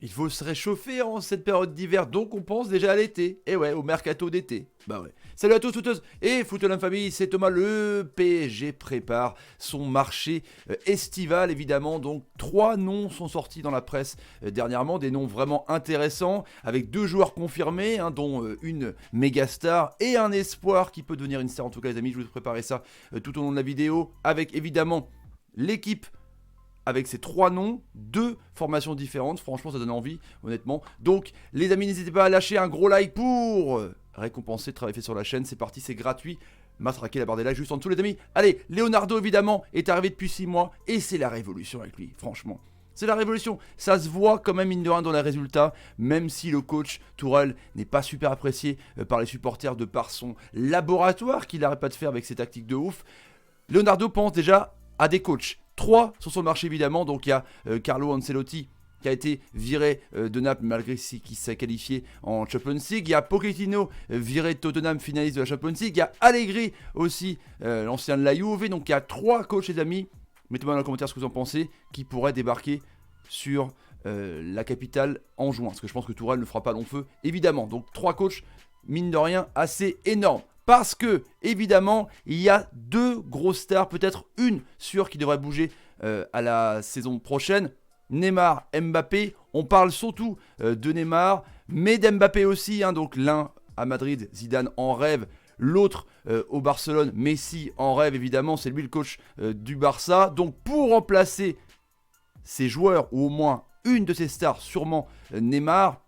Il faut se réchauffer en cette période d'hiver, donc on pense déjà à l'été. Et ouais, au mercato d'été. Bah ouais. Salut à tous, footeuses et footeux famille, c'est Thomas. Le PSG prépare son marché estival, évidemment. Donc 3 noms sont sortis dans la presse dernièrement, des noms vraiment intéressants, avec 2 joueurs confirmés, hein, dont une méga star et un espoir qui peut devenir une star. En tout cas les amis, je vous ai préparé ça tout au long de la vidéo, avec évidemment l'équipe avec ces 3 noms, 2 formations différentes. Franchement, ça donne envie, honnêtement. Donc, les amis, n'hésitez pas à lâcher un gros like pour récompenser le travail fait sur la chaîne. C'est parti, c'est gratuit. Matraquer la barre des likes juste en dessous, les amis. Allez, Leonardo, évidemment, est arrivé depuis 6 mois. Et c'est la révolution avec lui, franchement. C'est la révolution. Ça se voit quand même, mine de rien, dans les résultats. Même si le coach Tourelle n'est pas super apprécié par les supporters de par son laboratoire qu'il n'arrête pas de faire avec ses tactiques de ouf. Leonardo pense déjà à des coachs. 3 sont sur le marché évidemment, donc il y a Carlo Ancelotti qui a été viré de Naples malgré qu'il s'est qualifié en Champions League. Il y a Pochettino viré de Tottenham, finaliste de la Champions League. Il y a Allegri aussi, l'ancien de la Juve. Donc il y a 3 coachs les amis, mettez-moi dans les commentaires ce que vous en pensez, qui pourraient débarquer sur la capitale en juin. Parce que je pense que Tourelle ne fera pas long feu évidemment. Donc 3 coachs, mine de rien, assez énormes. Parce que, évidemment, il y a 2 grosses stars, peut-être une sûre qui devrait bouger à la saison prochaine. Neymar, Mbappé, on parle surtout de Neymar, mais d'Mbappé aussi. Hein, donc l'un à Madrid, Zidane en rêve. L'autre au Barcelone, Messi en rêve évidemment, c'est lui le coach du Barça. Donc pour remplacer ces joueurs, ou au moins une de ces stars, sûrement Neymar,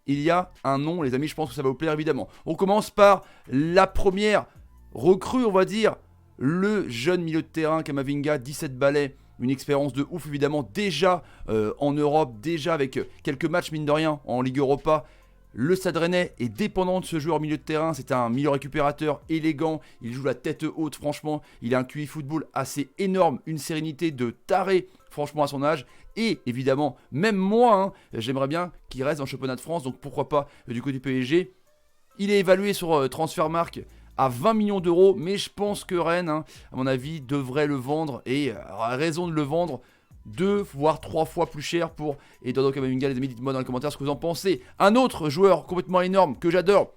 il y a un nom, les amis, je pense que ça va vous plaire évidemment. On commence par la première recrue, on va dire, le jeune milieu de terrain Camavinga, 17 balais, une expérience de ouf évidemment, déjà en Europe, déjà avec quelques matchs mine de rien en Ligue Europa. Le Stade Rennais est dépendant de ce joueur milieu de terrain, c'est un milieu récupérateur élégant, il joue la tête haute franchement, il a un QI football assez énorme, une sérénité de taré franchement à son âge. Et évidemment, même moi, hein, j'aimerais bien qu'il reste dans le championnat de France, donc pourquoi pas du côté du PSG. Il est évalué sur Transfermarkt à 20 millions d'euros, mais je pense que Rennes, hein, à mon avis, devrait le vendre, et a raison de le vendre 2 voire 3 fois plus cher pour Eduardo Camavinga. Les amis, dites-moi dans les commentaires ce que vous en pensez. Un autre joueur complètement énorme que j'adore,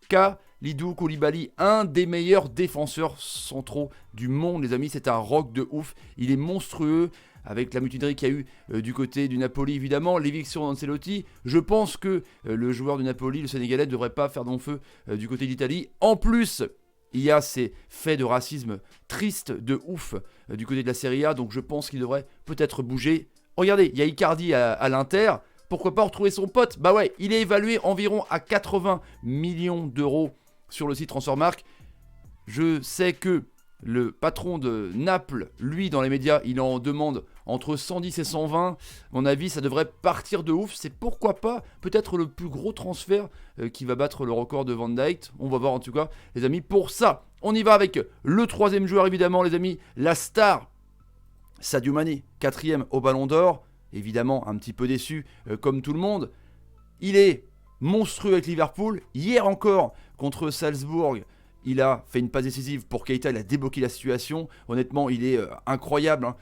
Kalidou Koulibaly, un des meilleurs défenseurs centraux du monde, les amis. C'est un rock de ouf, il est monstrueux. Avec la mutinerie qu'il y a eu du côté du Napoli, évidemment, l'éviction d'Ancelotti, je pense que le joueur du Napoli, le Sénégalais, ne devrait pas faire long feu du côté d'Italie. En plus, il y a ces faits de racisme tristes de ouf du côté de la Serie A, donc je pense qu'il devrait peut-être bouger. Regardez, il y a Icardi à l'Inter, pourquoi pas retrouver son pote? Bah ouais, il est évalué environ à 80 millions d'euros sur le site Transfermarkt. Je sais que le patron de Naples, lui, dans les médias, il en demande entre 110 et 120. À mon avis, ça devrait partir de ouf. C'est pourquoi pas peut-être le plus gros transfert qui va battre le record de Van Dijk. On va voir en tout cas, les amis. Pour ça, on y va avec le 3e joueur, évidemment, les amis. La star, Sadio Mané, 4e au Ballon d'Or. Évidemment, un petit peu déçu, comme tout le monde. Il est monstrueux avec Liverpool. Hier encore, contre Salzbourg, il a fait une passe décisive pour Keita, il a débloqué la situation. Honnêtement, il est incroyable. Hein.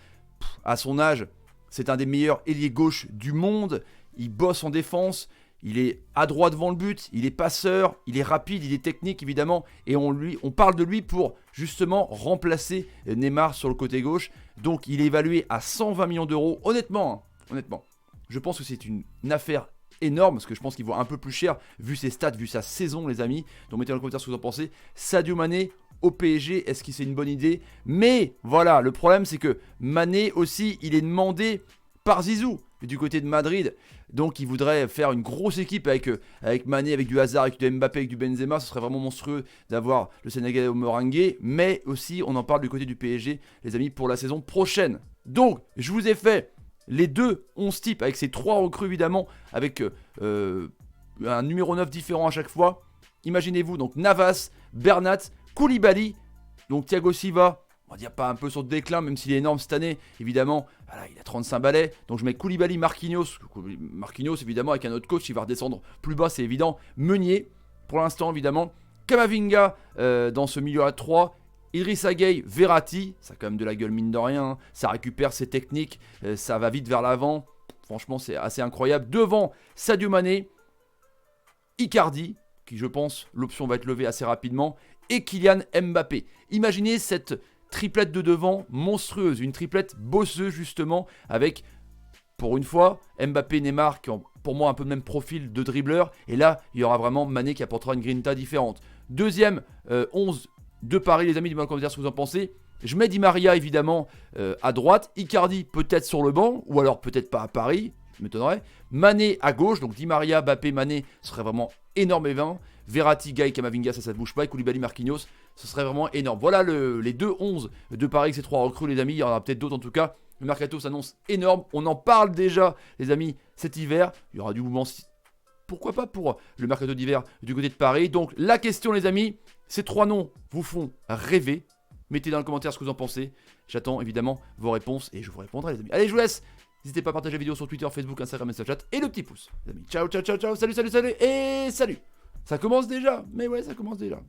À son âge, c'est un des meilleurs ailiers gauche du monde. Il bosse en défense, il est adroit devant le but, il est passeur, il est rapide, il est technique évidemment. Et on parle de lui pour justement remplacer Neymar sur le côté gauche. Donc il est évalué à 120 millions d'euros. Honnêtement, je pense que c'est une affaire énorme, parce que je pense qu'il vaut un peu plus cher vu ses stats, vu sa saison les amis. Donc mettez dans les commentaires ce que vous en pensez. Sadio Mané au PSG, est-ce que c'est une bonne idée? Mais voilà, le problème c'est que Mané aussi, il est demandé par Zizou du côté de Madrid. Donc il voudrait faire une grosse équipe avec Mané, avec du Hazard, avec du Mbappé, avec du Benzema. Ce serait vraiment monstrueux d'avoir le Sénégalais au Moringué. Mais aussi, on en parle du côté du PSG, les amis, pour la saison prochaine. Donc, je vous ai fait les 2 11 types avec ces 3 recrues évidemment, avec un numéro 9 différent à chaque fois. Imaginez-vous donc Navas, Bernat, Koulibaly, donc Thiago Silva, on va dire pas un peu sur le déclin même s'il est énorme cette année, évidemment, voilà, il a 35 balais, donc je mets Koulibaly, Marquinhos évidemment avec un autre coach, il va redescendre plus bas, c'est évident, Meunier pour l'instant évidemment, Camavinga dans ce milieu à 3, Idrissa Gueye, Verratti, ça a quand même de la gueule mine de rien, hein. Ça récupère ses techniques, ça va vite vers l'avant. Franchement, c'est assez incroyable. Devant, Sadio Mané, Icardi, qui je pense, l'option va être levée assez rapidement, et Kylian Mbappé. Imaginez cette triplette de devant monstrueuse, une triplette bosseuse justement, avec, pour une fois, Mbappé, Neymar, qui ont pour moi un peu le même profil de dribbleur, et là, il y aura vraiment Mané qui apportera une grinta différente. Deuxième 11 de Paris, les amis, dites-moi dans les commentaires ce que vous en pensez. Je mets Di Maria évidemment à droite, Icardi peut-être sur le banc, ou alors peut-être pas à Paris, je m'étonnerais. Mané à gauche, donc Di Maria, Mbappé, Mané, ce serait vraiment énorme. Verratti, Gaï, Camavinga, ça ne bouge pas, et Koulibaly, Marquinhos, ce serait vraiment énorme. Voilà les deux 11 de Paris, ces trois recrues les amis, il y en aura peut-être d'autres en tout cas. Le mercato s'annonce énorme, on en parle déjà les amis cet hiver, il y aura du mouvement, pourquoi pas pour le mercato d'hiver du côté de Paris. Donc la question les amis, ces trois noms vous font rêver. Mettez dans les commentaires ce que vous en pensez. J'attends évidemment vos réponses et je vous répondrai les amis. Allez, je vous laisse. N'hésitez pas à partager la vidéo sur Twitter, Facebook, Instagram et Snapchat. Et le petit pouce. Les amis. Ciao, ciao, ciao, ciao. Salut, salut, salut. Et salut. Ça commence déjà. Mais ouais, ça commence déjà.